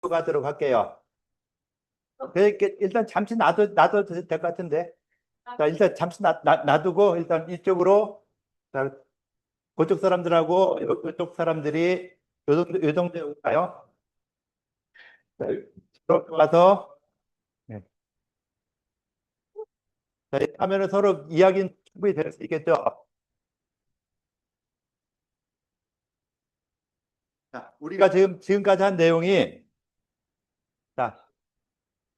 가도록 할게요. 그러니까 일단 잠시 놔둬도 될 것 같은데. 자, 일단 잠시 놔두고 일단 이쪽으로 자, 그쪽 사람들하고 이쪽 사람들이 요 정도에 올까요? 자, 이렇게 와서 네. 자, 하면은 서로 이야기는 충분히 될 수 있겠죠? 자, 우리가 지금까지 한 내용이 자,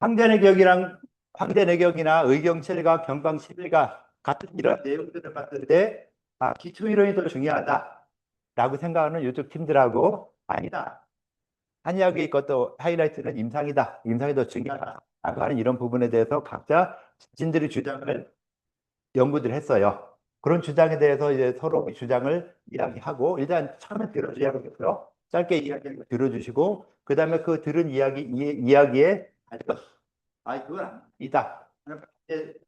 황제내격이랑 황제내격이나 의경칠과 경광십일가 같은 이런 내용들을 봤을 때 기초 이론이 더 중요하다라고 생각하는 이쪽 팀들하고 아니다. 한의학의 것도 하이라이트는 임상이다. 임상이 더 중요하다라고 하는 이런 부분에 대해서 각자 자신들의 주장을 연구들 했어요. 그런 주장에 대해서 이제 서로 주장을 이야기하고 일단 처음에 들어줘야겠고요. 짧게 이야기를 들어주시고 그 다음에 그 들은 이야기에 그건 아니다.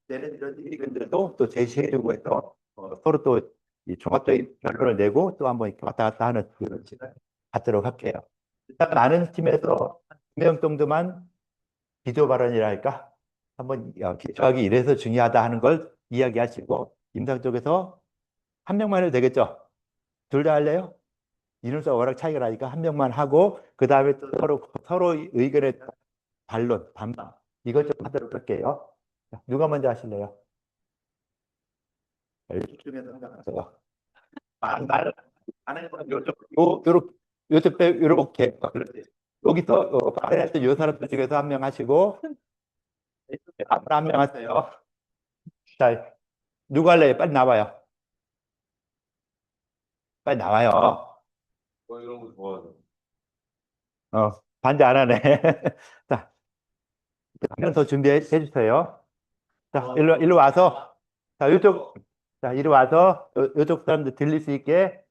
내는 이런 의견들도 또 제시해주고 해서 서로 또 이 종합적인 결론을 내고 또 한번 이렇게 왔다 갔다 하는 그런 시간을 갖도록 할게요. 일단 아는 팀에서 2명 정도만 비교 발언이랄까 한번 기초하기 이래서 중요하다 하는 걸 이야기하시고 임상 쪽에서 한 명만 해도 되겠죠? 둘 다 할래요? 인원수가 워낙 차이가 나니까 한 명만 하고 그 다음에 또 서로 의견의 반론, 반박 이것 좀 하도록 할게요. 자, 누가 먼저 하실래요? 이쪽 중에서 생각하세요. 안 하는 건 요쪽 빼 요렇게 여기서 발언할 때요 사람들 중에서 한 명 하시고 한 명 하세요. 자, 누구 할래요? 빨리 나와요. 빨리 나와요. 이런 거 좋아하죠. 반대 안 하네. 자, 한 명 더 준비해 주세요. 자, 일로 와서, 자, 이리 와서, 요쪽 사람들 들릴 수 있게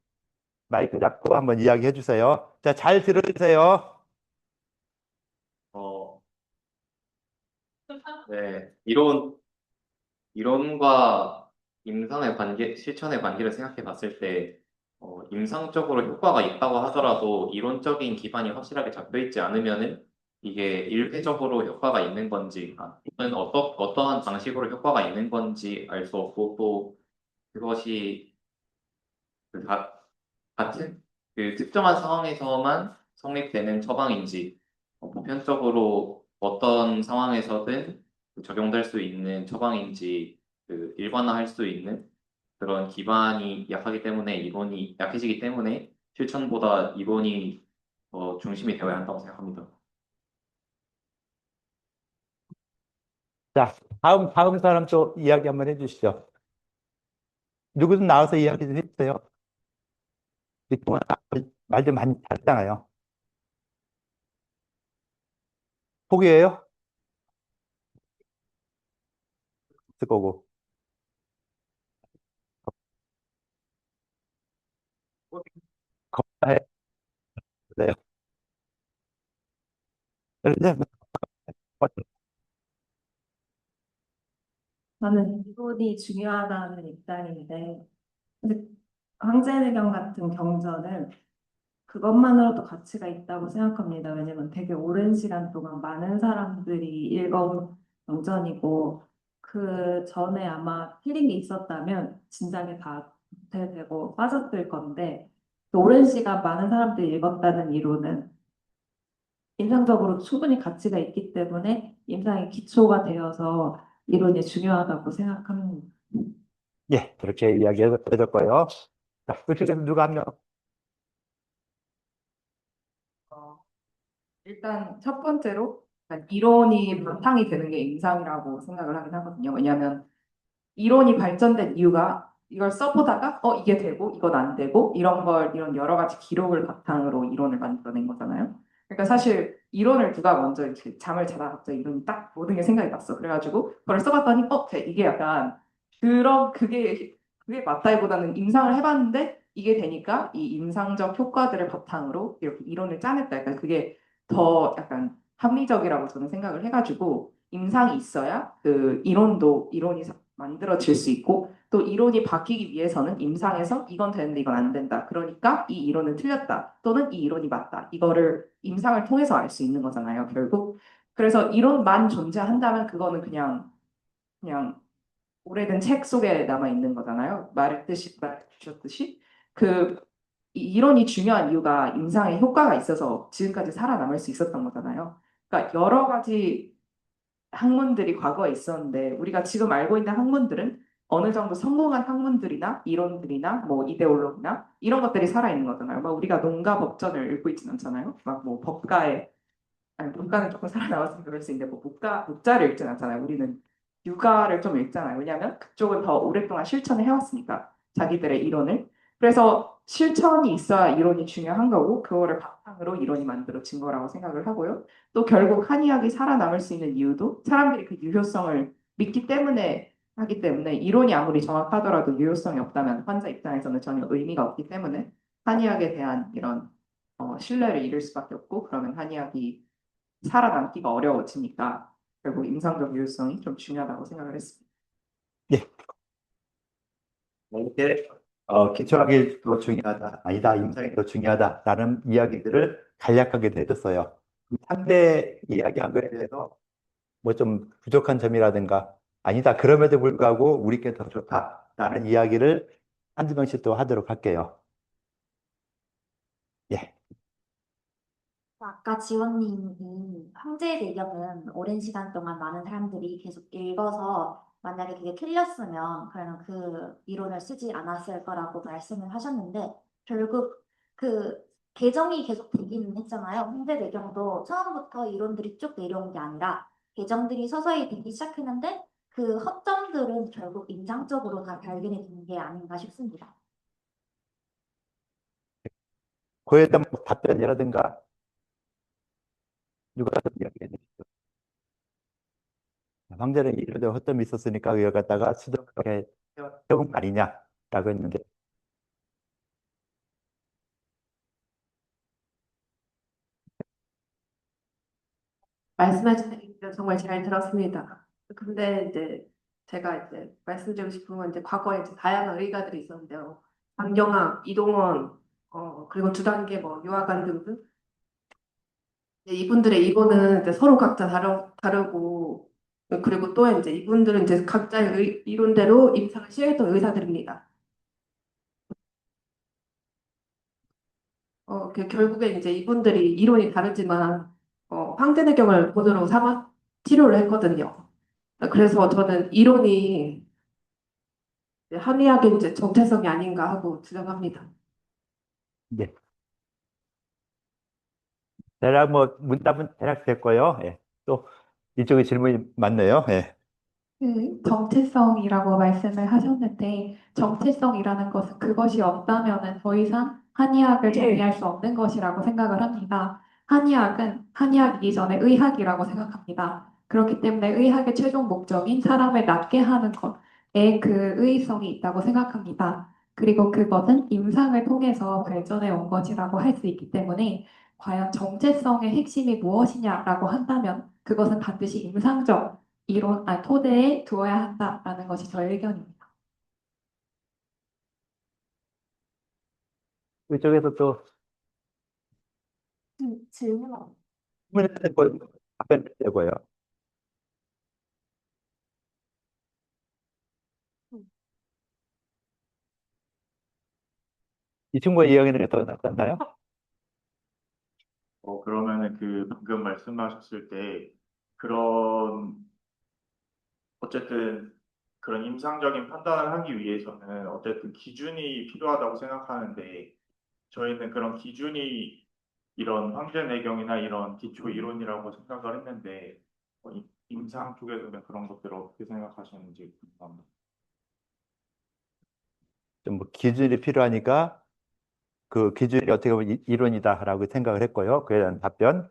마이크 잡고 한번 이야기해 주세요. 자, 잘 들어주세요. 어, 네. 이론과 임상의 관계, 실천의 관계를 생각해 봤을 때, 임상적으로 효과가 있다고 하더라도 이론적인 기반이 확실하게 잡혀 있지 않으면은 이게 일회적으로 효과가 있는 건지, 또는 어떠한 방식으로 효과가 있는 건지 알 수 없고, 또 그것이 그 같은 그 특정한 상황에서만 성립되는 처방인지, 보편적으로 어떤 상황에서든 적용될 수 있는 처방인지 일반화할 수 있는 그런 기반이 약하기 때문에 이론이 약해지기 때문에 실천보다 이론이 중심이 되어야 한다고 생각합니다. 자, 다음 사람 또 이야기 한번 해주시죠. 누구든 나와서 이야기 좀 해주세요. 말도 많이 잘잖아요. 포기해요? 없을 거고. 겁나요. 저는 이론이 중요하다는 입장인데, 근데 황제대경 같은 경전은 그것만으로도 가치가 있다고 생각합니다. 왜냐면 되게 오랜 시간 동안 많은 사람들이 읽어온 경전이고, 그 전에 아마 틀린 게 있었다면 진작에 다 대되고 빠졌을 건데, 그 오랜 시간 많은 사람들이 읽었다는 이론은 임상적으로 충분히 가치가 있기 때문에 임상의 기초가 되어서 이론이 중요하다고 생각합니다. 예, 그렇게 이야기해서 거예요. 자, 그쪽에서 누가 한 명, 어, 일단 첫 번째로 약간 이론이 바탕이 되는 게 임상이라고 생각을 하긴 하거든요. 왜냐하면 이론이 발전된 이유가 이걸 써보다가 이게 되고 이건 안 되고 이런 여러 가지 기록을 바탕으로 이론을 만들어낸 거잖아요. 그러니까 사실 이론을 누가 먼저 이렇게 잠을 자다 갑자기 이론이 딱 모든 게 생각이 났어. 그래가지고 그걸 써봤더니 이게 약간 그게 맞다기보다는 임상을 해봤는데 이게 되니까 이 임상적 효과들을 바탕으로 이렇게 이론을 짜냈다. 약간 그게 더 약간 합리적이라고 저는 생각을 해가지고 임상이 있어야 그 이론이 만들어질 수 있고 또 이론이 바뀌기 위해서는 임상에서 이건 되는데 이건 안 된다. 그러니까 이 이론은 틀렸다. 또는 이 이론이 맞다. 이거를 임상을 통해서 알 수 있는 거잖아요, 결국. 그래서 이론만 존재한다면 그거는 그냥 오래된 책 속에 남아 있는 거잖아요. 말해주셨듯이 그 이론이 중요한 이유가 임상에 효과가 있어서 지금까지 살아남을 수 있었던 거잖아요. 그러니까 여러 가지 학문들이 과거에 있었는데 우리가 지금 알고 있는 학문들은 어느 정도 성공한 학문들이나 이론들이나 뭐 이데올로기나 이런 것들이 살아있는 거잖아요. 막 우리가 농가 법전을 읽고 있진 않잖아요. 막 뭐 법가에 아니 문과는 조금 살아남았으면 그럴 수 있는데 뭐 문자를 읽진 않잖아요. 우리는 육아를 좀 읽잖아요. 왜냐하면 그쪽은 더 오랫동안 실천을 해왔으니까 자기들의 이론을. 그래서 실천이 있어야 이론이 중요한 거고 그거를 바탕으로 이론이 만들어진 거라고 생각을 하고요. 또 결국 한의학이 살아남을 수 있는 이유도 사람들이 그 유효성을 믿기 때문에 하기 때문에 이론이 아무리 정확하더라도 유효성이 없다면 환자 입장에서는 전혀 의미가 없기 때문에 한의학에 대한 이런 신뢰를 잃을 수밖에 없고 그러면 한의학이 살아남기가 어려워지니까 결국 임상적 유효성이 좀 중요하다고 생각을 했습니다. 예. 이렇게 기초학이 더 중요하다, 아니다, 임상이 더 중요하다라는 이야기들을 간략하게 내줬어요. 상대 이야기한 거에 대해서 뭐 좀 부족한 점이라든가 아니다, 그럼에도 불구하고 우리께 더 좋다라는 이야기를 한두 명씩 또 하도록 할게요. 예. 아까 지원님이 황제의 배경은 오랜 시간 동안 많은 사람들이 계속 읽어서 만약에 그게 틀렸으면 그러면 그 이론을 쓰지 않았을 거라고 말씀을 하셨는데 결국 그 개정이 계속 되기는 했잖아요. 황제 배경도 처음부터 이론들이 쭉 내려온 게 아니라 개정들이 서서히 되기 시작했는데 그 허점들은 결국 임상적으로 다 발견이 된 게 아닌가 싶습니다. 그에 대한 뭐 답변이라든가 누가 좀 이야기해 주시죠. 황제는 이런 허점이 있었으니까 이걸 갖다가 수정하게 적은 거 아니냐라고 했는데 말씀해주신 의견 정말 잘 들었습니다. 근데 이제 제가 이제 말씀드리고 싶은 건 이제 과거에 이제 다양한 의가들이 있었는데요. 강경학, 이동원, 그리고 두 단계 뭐 유아관 등등. 이제 이분들의 이론은 이제 서로 각자 다르고 그리고 또 이제 이분들은 이제 각자의 이론대로 임상을 시행했던 의사들입니다. 결국에 이제 이분들이 이론이 다르지만 황제내경을 본으로 삼아 치료를 했거든요. 그래서 저는 이론이 한의학의 이제 정체성이 아닌가 하고 주장합니다. 예. 대략 뭐 문답은 대략 됐고요. 예. 또 이쪽에 질문이 많네요. 예. 그 정체성이라고 말씀을 하셨는데 정체성이라는 것은 그것이 없다면은 더 이상 한의학을 정의할 수 없는 것이라고 생각을 합니다. 한의학은 한의학 이전의 의학이라고 생각합니다. 그렇기 때문에 의학의 최종 목적인 사람을 낫게 하는 것에 그 의의성이 있다고 생각합니다. 그리고 그것은 임상을 통해서 발전해 온 것이라고 할 수 있기 때문에 과연 정체성의 핵심이 무엇이냐라고 한다면 그것은 반드시 임상적 토대에 두어야 한다라는 것이 저의 의견입니다. 이쪽에서 또 질문 질문을 되고 답변을 되고요. 이 친구의 이야기는 더 낫나요? 그러면은 방금 말씀하셨을 때 그런 어쨌든 그런 임상적인 판단을 하기 위해서는 어쨌든 기준이 필요하다고 생각하는데 저희는 그런 기준이 이런 황제내경이나 이런 기초 이론이라고 생각을 했는데 임상 쪽에서는 그런 것들을 어떻게 생각하시는지 궁금합니다. 좀 뭐 기준이 필요하니까 그 기준이 어떻게 보면 이론이다라고 생각을 했고요. 그에 대한 답변.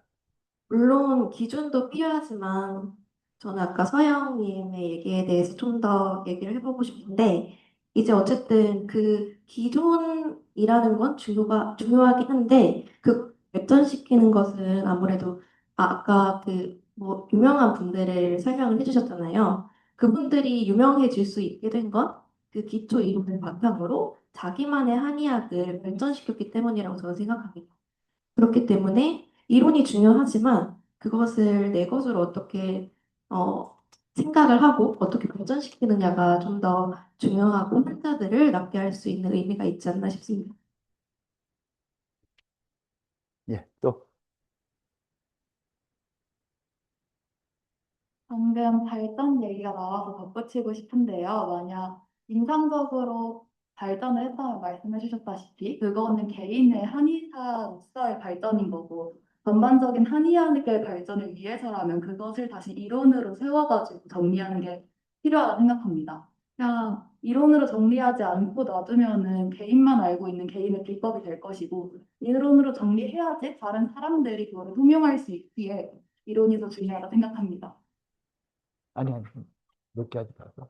물론 기준도 필요하지만 저는 아까 서영님의 얘기에 대해서 좀 더 얘기를 해보고 싶은데 이제 어쨌든 그 기존이라는 건 중요하긴 한데 그 발전시키는 것은 아무래도 아까 그 뭐 유명한 분들을 설명을 해주셨잖아요. 그분들이 유명해질 수 있게 된 건 그 기초 이론을 바탕으로 자기만의 한의학을 발전시켰기 때문이라고 저는 생각합니다. 그렇기 때문에 이론이 중요하지만 그것을 내 것으로 어떻게 생각을 하고 어떻게 발전시키느냐가 좀 더 중요하고 환자들을 낫게 할 수 있는 의미가 있지 않나 싶습니다. 예, 또 방금 발전 얘기가 나와서 덧붙이고 싶은데요. 만약 인상적으로 발전을 했다고 말씀해 주셨다시피 그거는 개인의 한의사로서의 발전인 거고 전반적인 한의학의 발전을 위해서라면 그것을 다시 이론으로 세워가지고 정리하는 게 필요하다고 생각합니다. 그냥 이론으로 정리하지 않고 놔두면은 개인만 알고 있는 개인의 비법이 될 것이고 이론으로 정리해야지 다른 사람들이 그거를 통용할 수 있기에 이론이 더 중요하다고 생각합니다. 아니 몇개 하지 말고.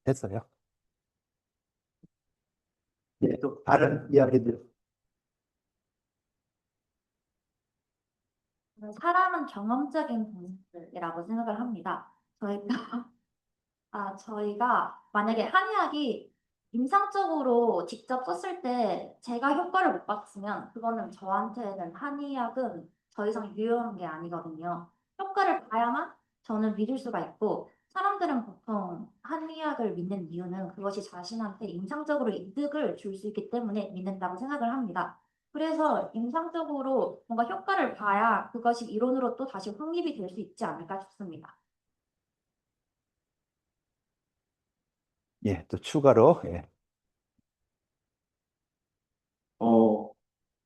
됐어요. 예, 또 다른 이야기들. 사람은 경험적인 동물이라고 생각을 합니다. 저희가 만약에 한의학이 임상적으로 직접 썼을 때 제가 효과를 못 봤으면 그거는 저한테는 한의학은 더 이상 유효한 게 아니거든요. 효과를 봐야만 저는 믿을 수가 있고 사람들은 보통 한의학을 믿는 이유는 그것이 자신한테 임상적으로 이득을 줄 수 있기 때문에 믿는다고 생각을 합니다. 그래서 임상적으로 뭔가 효과를 봐야 그것이 이론으로 또 다시 확립이 될 수 있지 않을까 싶습니다. 예, 또 추가로 예.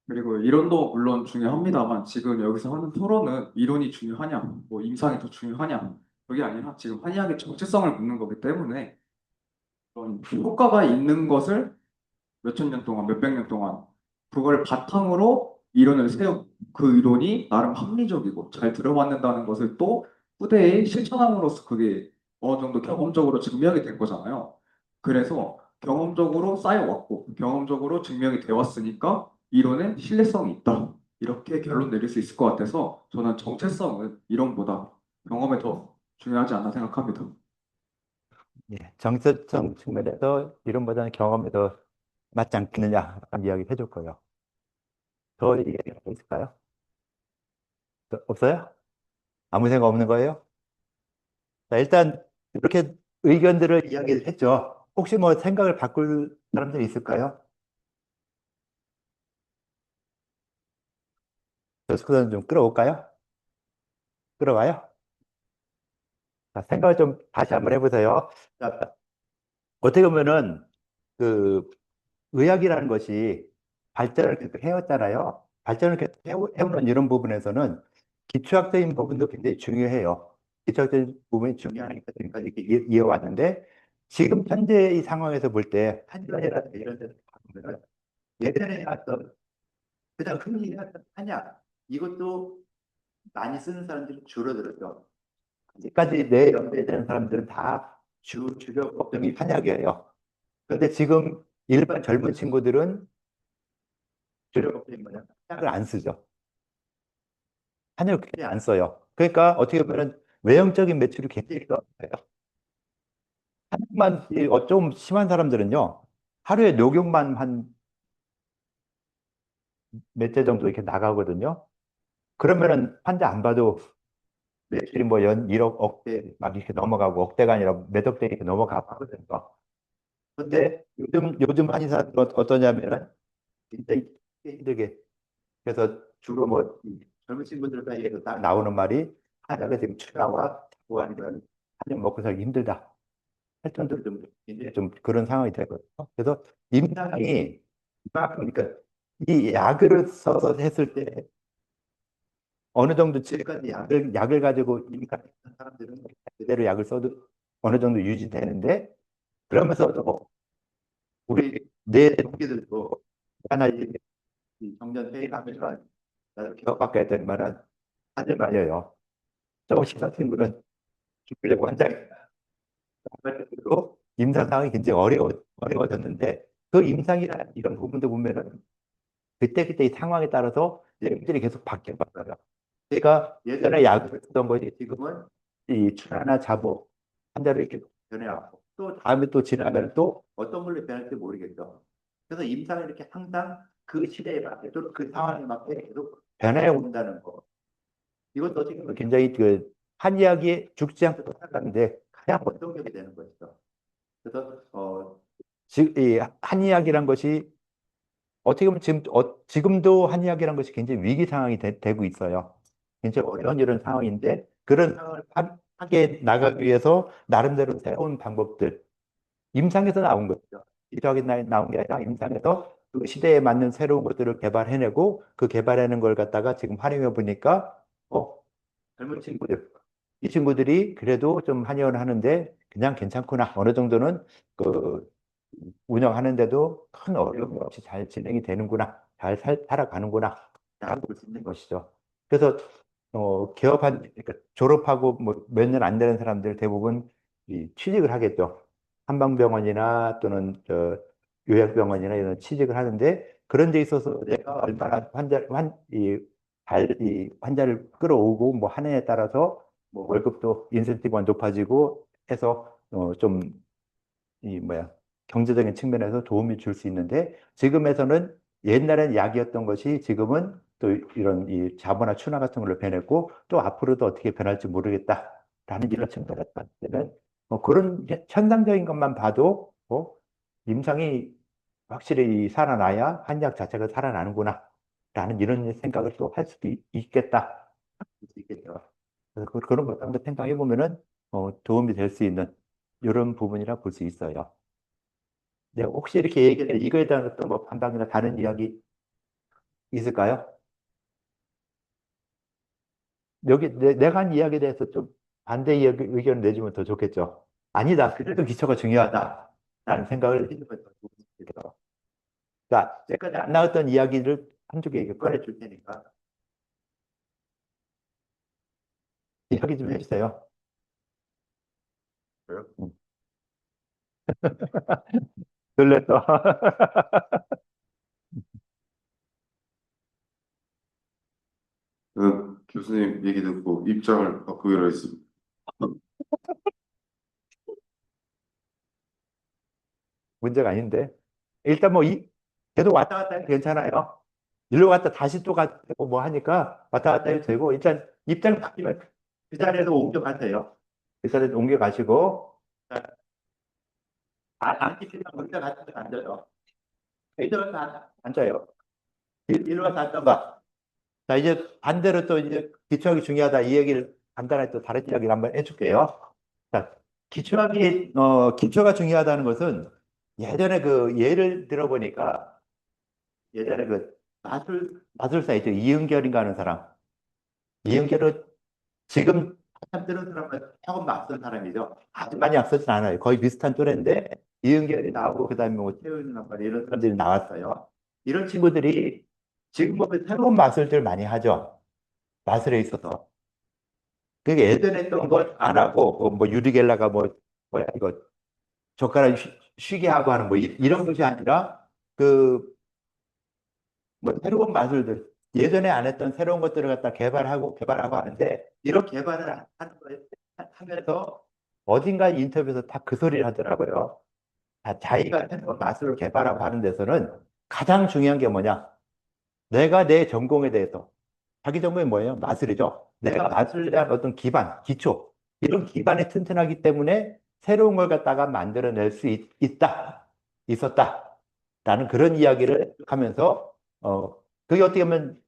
그리고 이론도 물론 중요합니다만 지금 여기서 하는 토론은 이론이 중요하냐, 뭐 임상이 더 중요하냐, 그게 아니라 지금 한의학의 정체성을 묻는 거기 때문에 그런 효과가 있는 것을 몇천 년 동안, 몇백 년 동안 그걸 바탕으로 이론을 세우고 그 이론이 나름 합리적이고 잘 들어맞는다는 것을 또 후대에 실천함으로써 그게 어느 정도 경험적으로 증명이 된 거잖아요. 그래서 경험적으로 쌓여왔고 경험적으로 증명이 되어 왔으니까 이론에 신뢰성이 있다. 이렇게 결론 내릴 수 있을 것 같아서 저는 정체성은 이론보다 경험에 더 중요하지 않나 생각합니다. 예, 정서적 측면에서 이론보다는 경험에 더 맞지 않겠느냐 라는 이야기 해줄 거예요. 더 얘기가 있을까요? 없어요? 아무 생각 없는 거예요? 자, 일단 이렇게 의견들을 이야기를 했죠. 혹시 뭐 생각을 바꿀 사람들이 있을까요? 저 수건 좀 끌어올까요? 끌어와요? 자, 생각을 좀 다시 한번 해보세요. 자, 어떻게 보면은 그 의학이라는 것이 발전을 계속 해왔잖아요. 발전을 계속 해오는 이런 부분에서는 기초학적인 부분도 굉장히 중요해요. 기초학적인 부분이 중요하니까 지금까지 이렇게 이어왔는데 지금 현재 이 상황에서 볼 때 한의원이라든가 이런 데서 보면 예전에 했던 그냥 흔히 했던 한약 이것도 많이 쓰는 사람들이 줄어들었죠. 아직까지 내 연배에 되는 사람들은 다 주력 업종이 한약이에요. 그런데 지금 일반 젊은 친구들은 주력 업종이 뭐냐? 한약을 안 쓰죠. 한약을 굉장히 안 써요. 그러니까 어떻게 보면 외형적인 매출이 굉장히 떨어져요. 한약만 좀 심한 사람들은요. 하루에 녹용만 한 몇 대 정도 이렇게 나가거든요. 그러면은 환자 안 봐도 매출이 뭐 연 1억 억대 막 이렇게 넘어가고 억대가 아니라 몇 억대 이렇게 넘어가고 하거든요. 근데 요즘 한의사들은 어떠냐면은 굉장히 힘들게 그래서 주로 뭐이 젊은 친구들 사이에서 딱 나오는 말이 한약에 지금 추가와 자고 아니면 한약 먹고 살기 힘들다 할 정도로 좀 이제 좀 그런 상황이 되거든요. 그래서 임상이 그러니까 이 약을 써서 했을 때 어느 정도 지금까지 약을 가지고 임상한 사람들은 그대로 약을 써도 어느 정도 유지되는데 그러면서도 우리 내 동기들도 하나 이 정년 퇴임하면서 나도 기억밖에 했더니 말은 하지 말려요. 조금씩 친구는 죽으려고 한다니까. 그리고 임상 상황이 굉장히 어려워졌는데 그 임상이나 이런 부분도 보면은 그때그때 이 상황에 따라서 내용들이 계속 바뀌어봤어요. 그러니까 예전에 약을 쓰던 것이 지금은 이 출하나 자보 환자를 이렇게 변해왔고 또 다음에 또 지나면 또 어떤 걸로 변할지 모르겠죠. 그래서 임상은 이렇게 항상 그 시대에 맞게 또 그 상황에 맞게 계속 변해 온다는 거. 이것도 어떻게 보면 굉장히 그 한의학이 죽지 않고 살아가는데 가장 원동력이 되는 것이죠. 그래서 이 한의학이란 것이 어떻게 보면 지금도 한의학이란 것이 굉장히 위기 상황이 되고 있어요. 굉장히 어려운 이런 상황인데 그런 상황을 하게 나가기 위해서 나름대로 새로운 방법들 임상에서 나온 거죠. 기적이 나온 게 아니라 임상에서 그 시대에 맞는 새로운 것들을 개발해내고 그 개발해낸 걸 갖다가 지금 활용해 보니까 젊은 친구들 이 친구들이 그래도 좀 한의원을 하는데 그냥 괜찮구나. 어느 정도는 그 운영하는데도 큰 어려움 없이 잘 진행이 되는구나. 잘 살아가는구나. 라고 볼 수 있는 것이죠. 그래서 그러니까 졸업하고 뭐 몇 년 안 되는 사람들 대부분 취직을 하겠죠. 한방병원이나 또는 요양병원이나 이런 취직을 하는데 그런 데 있어서 내가 얼마나 이 환자를 끌어오고 뭐 하느냐에 따라서 뭐 월급도 인센티브가 높아지고 해서 좀 이 뭐야 경제적인 측면에서 도움이 줄 수 있는데 지금에서는 옛날엔 약이었던 것이 지금은 또 이런 이 자본화 춘화 같은 걸로 변했고 또 앞으로도 어떻게 변할지 모르겠다라는 이런 측면에서 봤을 때는 그런 현상적인 것만 봐도 임상이 확실히 살아나야 한약 자체가 살아나는구나 라는 이런 생각을 또 할 수도 있겠다 할 수 있겠죠. 그래서 그런 걸 한번 생각해 보면은 도움이 될 수 있는 이런 부분이라 볼 수 있어요. 네, 혹시 이렇게 얘기했는데 이거에 대한 어떤 뭐 반박이나 다른 이야기 있을까요? 여기 내가 한 이야기에 대해서 좀 반대 의견을 내주면 더 좋겠죠. 아니다. 그래도 기초가 중요하다. 라는 생각을 해주면 더 좋겠죠. 자, 여기까지 안 나왔던 이야기를 한두 개 꺼내줄 테니까 이야기 좀 해주세요. 응. 놀랬어. 교수님 얘기 듣고 입장을 바꾸기로 했습니다. 문제가 아닌데. 일단 뭐 계속 왔다 갔다 해도 괜찮아요. 일로 갔다 다시 또 가고 뭐 하니까 왔다 갔다 해도 되고 일단 입장 바뀌면 그 자리에서 옮겨가세요. 그 자리에서 옮겨가시고 앉기 싫으면 혼자 같이 앉아요. 이대로 앉아요. 일로 가서 앉아봐. 자 이제 반대로 또 이제 기초학이 중요하다 이 얘기를 간단하게 또 다른 이야기를 한번 해줄게요. 자 기초가 중요하다는 것은 예전에 그 예를 들어보니까 예전에 그 마술사 있죠. 이은결인가 하는 사람. 이은결은 지금 한참 뜨는 사람은 조금 앞선 사람이죠. 아주 많이 앞서진 않아요. 거의 비슷한 또래인데 이은결이 나오고 그다음에 뭐 태우는 이런 사람들이 나왔어요. 이런 친구들이 지금 보면 새로운 마술들 많이 하죠. 마술에 있어서. 그게 예전에 했던 걸 안 하고 뭐 유리겔라가 뭐 뭐야 이거 젓가락 쉬게 하고 하는 뭐 이런 것이 아니라 그 뭐 새로운 마술들 예전에 안 했던 새로운 것들을 갖다 개발하고 하는데 이런 개발을 하면서 어딘가 인터뷰에서 다 그 소리를 하더라고요. 자기가 새로운 마술을 개발하고 하는 데서는 가장 중요한 게 뭐냐? 내가 내 전공에 대해서 자기 전공이 뭐예요? 마술이죠. 내가 마술에 대한 어떤 기반, 기초 이런 기반이 튼튼하기 때문에 새로운 걸 갖다가 만들어낼 수 있었다. 라는 그런 이야기를 하면서 그게 어떻게 보면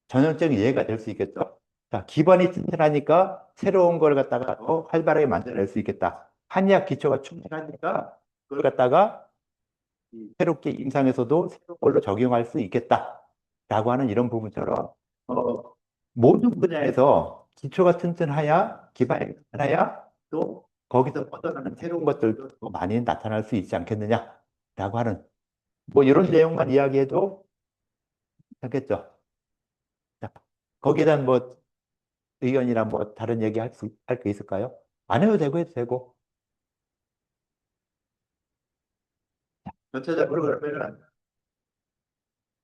전형적인 예가 될 수 있겠죠. 자, 기반이 튼튼하니까 새로운 걸 갖다가 더 활발하게 만들어낼 수 있겠다. 한의학 기초가 충분하니까 그걸 갖다가 새롭게 임상에서도 새로운 걸로 적용할 수 있겠다라고 하는 이런 부분처럼 모든 분야에서 기초가 튼튼해야 기반이 튼튼해야 또 거기서 뻗어나는 새로운 것들도 더 많이 나타날 수 있지 않겠느냐라고 하는 뭐 이런 내용만 이야기해도 괜찮겠죠. 자, 거기에 대한 뭐 의견이나 뭐 다른 얘기 할 게 있을까요? 안 해도 되고 해도 되고. 전체적으로 그러면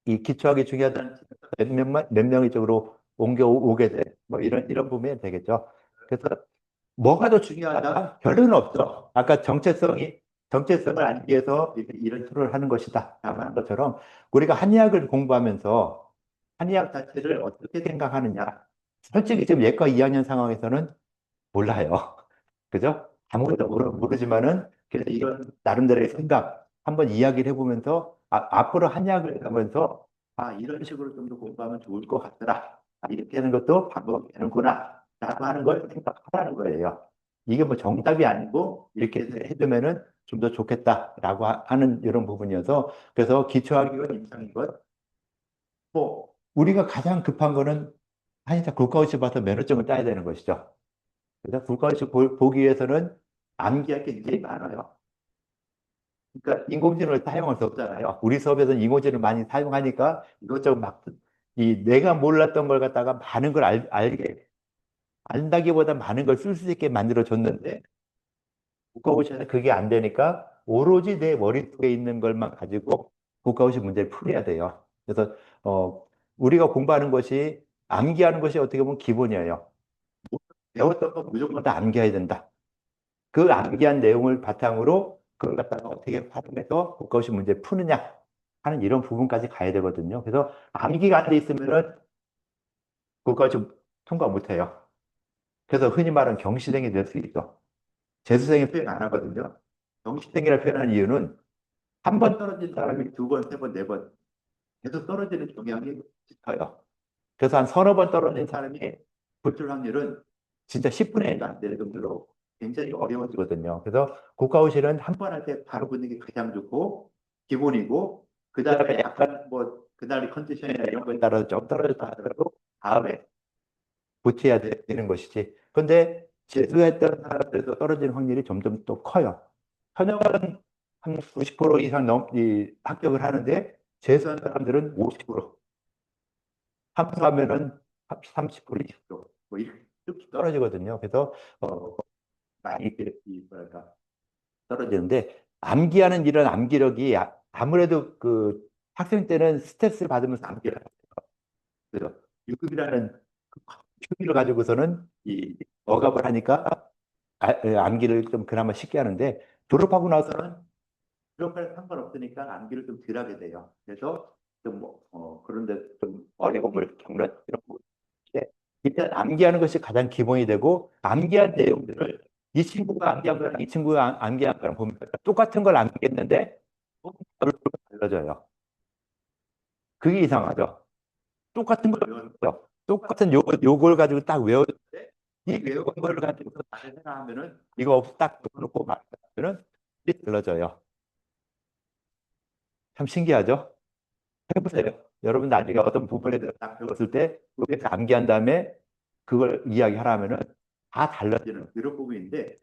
이 기초학이 중요하다는 몇 명이 쪽으로 옮겨오게 돼. 뭐 이런 부분이 되겠죠. 그래서 뭐가 더 중요하다? 결론은 없죠. 아까 정체성을 알기 위해서 이런 토론을 하는 것이다. 라고 하는 것처럼 우리가 한의학을 공부하면서 한의학 자체를 어떻게 생각하느냐. 솔직히 지금 예과 2학년 상황에서는 몰라요. 그죠? 아무것도 모르지만은 그래서 이런 나름대로의 생각 한번 이야기를 해보면서 앞으로 한의학을 가면서 이런 식으로 좀 더 공부하면 좋을 것 같더라. 이렇게 하는 것도 방법이 되는구나. 라고 하는 걸 생각하라는 거예요. 이게 뭐 정답이 아니고 이렇게 해두면은 좀 더 좋겠다라고 하는 이런 부분이어서 그래서 기초학이건 임상이건 뭐 우리가 가장 급한 거는 한의사 국가고시 봐서 면허증을 따야 되는 것이죠. 그래서 국가고시 보기 위해서는 암기할 게 굉장히 많아요. 그러니까 인공지능을 사용할 수 없잖아요. 우리 수업에서는 인공지능을 많이 사용하니까 이것저것 내가 몰랐던 걸 갖다가 많은 걸 알게, 안다기보다 많은 걸 쓸 수 있게 만들어 줬는데, 국가고시에서 그게 안 되니까 오로지 내 머릿속에 있는 것만 가지고 국가고시 문제를 풀어야 돼요. 그래서, 우리가 공부하는 것이, 암기하는 것이 어떻게 보면 기본이에요. 배웠던 거 무조건 다 암기해야 된다. 그 암기한 내용을 바탕으로 그걸 갖다가 어떻게 활용해서 국가고시 문제 푸느냐 하는 이런 부분까지 가야 되거든요. 그래서 암기가 안 돼 있으면은 국가고시 통과 못 해요. 그래서 흔히 말하는 경시생이 될 수 있어. 재수생이 표현 안 하거든요. 경시생이라 표현하는 이유는 한 번 떨어진 사람이 두 번, 세 번, 네 번 계속 떨어지는 경향이 짙어요. 그래서 한 서너 번 떨어진 사람이 붙을 확률은 진짜 10분의 1도 안 되는 정도로 굉장히 어려워지거든요. 그래서 국가고시는 한 번 할 때 바로 붙는 게 가장 좋고 기본이고 그 다음에 약간 뭐 그날의 컨디션이나 이런 거에 따라서 좀 떨어졌다 하더라도 다음에 붙여야 되는 것이지. 그런데 재수했던 사람들도 떨어지는 확률이 점점 또 커요. 현역은 한 90% 이상 합격을 하는데 재수한 사람들은 50%, 합수하면은 30%, 20%, 뭐 이렇게 쭉 떨어지거든요. 그래서 많이 뭐랄까 떨어지는데 암기하는 이런 암기력이 아무래도 그 학생 때는 스트레스를 받으면서 암기를 해요. 그래서 유급이라는 그 흉기를 가지고서는 이 억압을 하니까 암기를 좀 그나마 쉽게 하는데 졸업하고 나서는 그런 걸 상관없으니까 암기를 좀 덜 하게 돼요. 그래서 좀 그런데 좀 어려움을 겪는 이런 부분인데 일단 암기하는 것이 가장 기본이 되고 암기한 내용들을 이 친구가 암기한 거랑 이 친구가 암기한 거랑 보면 똑같은 걸 암기했는데 달라져요. 그게 이상하죠. 똑같은 걸 외웠어요. 똑같은 요걸 가지고 딱 외웠는데 이 외운 걸 가지고 다른 해라 하면은 이거 딱 놓고 말하면은 달라져요. 참 신기하죠? 해보세요. 여러분 나중에 어떤 부분에 대해서 딱 배웠을 때 여기서 암기한 다음에 그걸 이야기하라면은 다 달라지는 이런 부분인데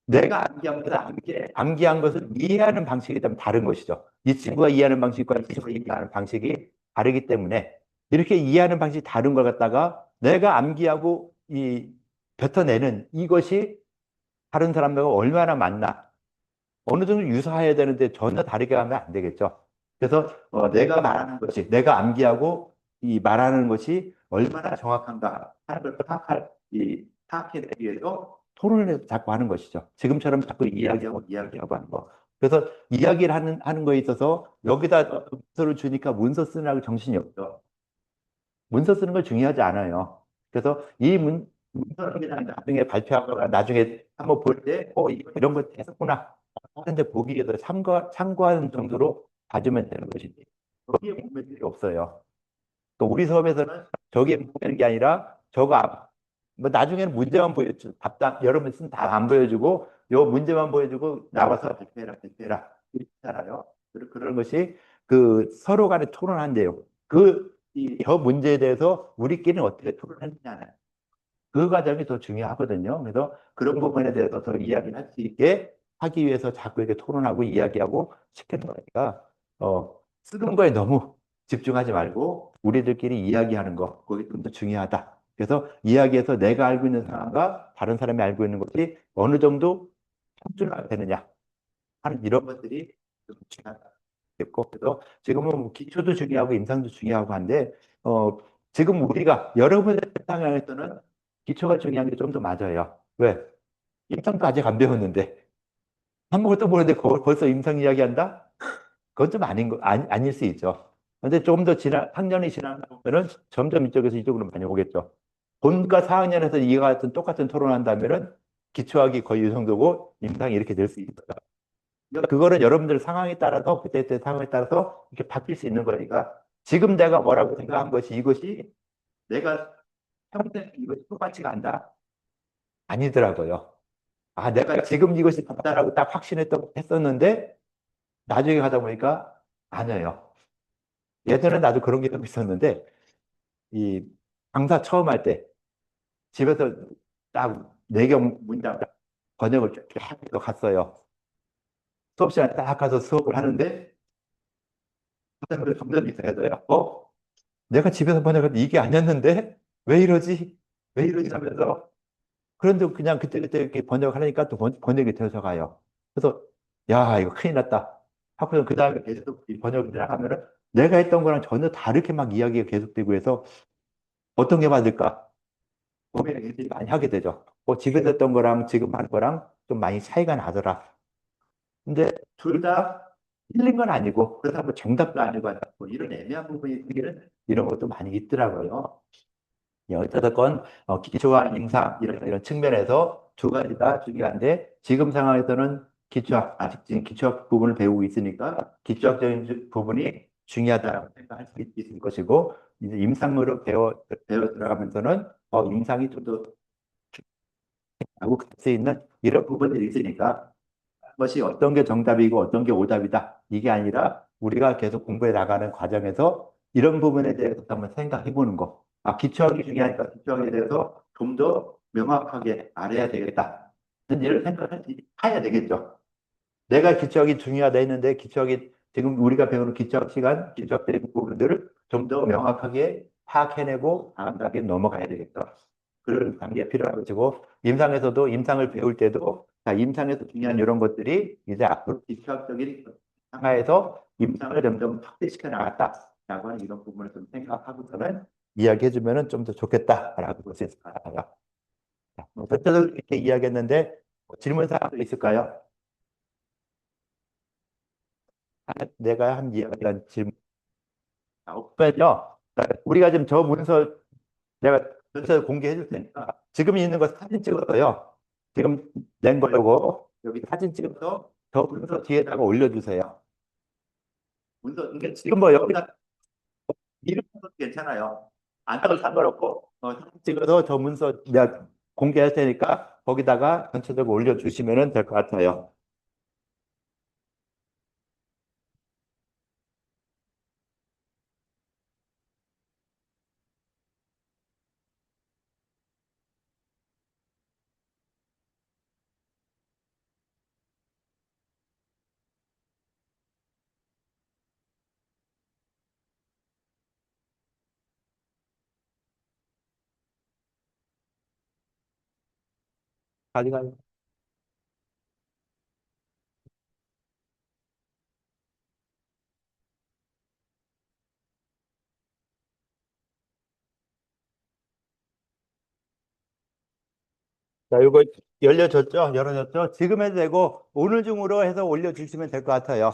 내가 암기한 것을 이해하는 방식이 좀 다른 것이죠. 이 친구가 이해하는 방식과 이 친구가 이해하는 방식이 다르기 때문에 이렇게 이해하는 방식이 다른 걸 갖다가 내가 암기하고 뱉어내는 이것이 다른 사람들과 얼마나 맞나 어느 정도 유사해야 되는데 전혀 다르게 하면 안 되겠죠. 그래서 내가 말하는 것이 내가 암기하고 이 말하는 것이 얼마나 정확한가 하는 걸 파악해내기 위해서 토론을 자꾸 하는 것이죠. 지금처럼 자꾸 이야기하고 하는 거. 그래서 이야기를 하는 거에 있어서 여기다 문서를 주니까 문서 쓰느라고 정신이 없죠. 문서 쓰는 걸 중요하지 않아요. 그래서 문서를 그냥 나중에 발표하거나 나중에 한번 볼 때, 이런 거 했었구나. 하는데 보기 위해서 참고하는 정도로 봐주면 되는 것이지. 거기에 보면 필요 없어요. 또 우리 수업에서는 저기에 보는 게 아니라 뭐 나중에는 문제만 보여줘. 여러분 쓴 답 안 보여주고 요 문제만 보여주고 나와서 발표해라. 이렇잖아요. 그런 것이 그 서로 간에 토론한대요. 저 문제에 대해서 우리끼리는 어떻게 토론했느냐. 그 과정이 더 중요하거든요. 그래서 그런 부분에 대해서 더 이야기를 할 수 있게 하기 위해서 자꾸 이렇게 토론하고 이야기하고 시키는 거니까, 쓰는 거에 너무 집중하지 말고 우리들끼리 이야기하는 거, 그게 좀 더 중요하다. 그래서 이야기해서 내가 알고 있는 상황과 다른 사람이 알고 있는 것이 어느 정도 합주가 되느냐 하는 이런 것들이 좀 중요하다. 됐고, 그래서 지금은 뭐 기초도 중요하고 임상도 중요하고 한데, 지금 우리가 여러분의 상황에서는 기초가 중요한 게 좀 더 맞아요. 왜? 임상도 아직 안 배웠는데 아무것도 모르는데 벌써 임상 이야기한다? 그건 좀 아닐 수 있죠. 근데 좀 더 학년이 지나면은 점점 이쪽에서 이쪽으로 많이 오겠죠. 본과 4학년에서 이와 같은 똑같은 토론한다면은 기초학이 거의 이 정도고 임상이 이렇게 될 수 있어요. 그러니까 그거는 여러분들 상황에 따라서 그때 상황에 따라서 이렇게 바뀔 수 있는 거니까 지금 내가 뭐라고 생각한 것이 이것이 내가 평생 이것이 똑같이가 않다. 아니더라고요. 아, 내가 지금 이것이 맞다라고 딱 했었는데 나중에 가다 보니까 아니에요. 예전에 나도 그런 게 좀 있었는데 이 강사 처음 할 때 집에서 딱 내경 문장 딱 번역을 쫙 해서 갔어요. 수업 시간에 딱 가서 수업을 하는데 선생님들 점점 있어야 돼요. 내가 집에서 번역했는데 이게 아니었는데 왜 이러지? 왜 이러지? 하면서 그런데 그냥 그때그때 이렇게 번역하려니까 또 번역이 되어서 가요. 그래서 야 이거 큰일 났다. 하고서 그 다음에 계속 이 번역이 들어가면은 내가 했던 거랑 전혀 다르게 막 이야기가 계속되고 해서 어떤 게 맞을까? 고민을 굉장히 많이 하게 되죠. 집에서 했던 거랑 지금 하는 거랑 좀 많이 차이가 나더라. 근데 둘 다 틀린 건 아니고 그렇다고 정답도 아니고 뭐 이런 애매한 부분이 생기는 이런 것도 많이 있더라고요. 어쨌든 기초와 임상 이런 측면에서 두 가지 다 중요한데 지금 상황에서는 아직 지금 기초학 부분을 배우고 있으니까 기초학적인 부분이 중요하다고 생각할 수 있을 것이고 이제 임상으로 배워 들어가면서는 임상이 좀 더 하고 갈수 있는 이런 부분들이 있으니까 그것이 어떤 게 정답이고 어떤 게 오답이다 이게 아니라 우리가 계속 공부해 나가는 과정에서 이런 부분에 대해서 한번 생각해 보는 거. 기초학이 중요하니까 기초학에 대해서 좀 더 명확하게 알아야 되겠다. 이런 생각을 해야 되겠죠. 내가 기초학이 중요하다 했는데 기초학이 지금 우리가 배우는 기초학 시간, 기초학적인 부분들을 좀 더 명확하게 파악해내고 다음 단계에 넘어가야 되겠죠. 그런 단계가 필요한 것이고 임상에서도 임상을 배울 때도 임상에서 중요한 이런 것들이 이제 앞으로 기초학적인 상하에서 임상을 점점 확대시켜 나갔다라고 하는 이런 부분을 좀 생각하고서는 이야기해 주면은 좀 더 좋겠다라고 볼 수 있을 것 같아요. 전체적으로 이렇게 이야기했는데 질문 사항도 있을까요? 내가 한 이야기한 질문 없죠? 우리가 지금 저 문서 내가 전체 공개해 줄 테니까 지금 있는 거 사진 찍어서요. 지금 낸 거고 여기 사진 찍어서 저 문서 뒤에다가 올려주세요. 문서 그러니까 지금 뭐 여기다 이름 써도 괜찮아요. 안 써도 상관없고 사진 찍어서 저 문서 내가 공개할 테니까 거기다가 전체적으로 올려주시면 될 것 같아요. 가져가요. 자, 이거 열려졌죠? 열어졌죠? 지금 해도 되고 오늘 중으로 해서 올려주시면 될 것 같아요.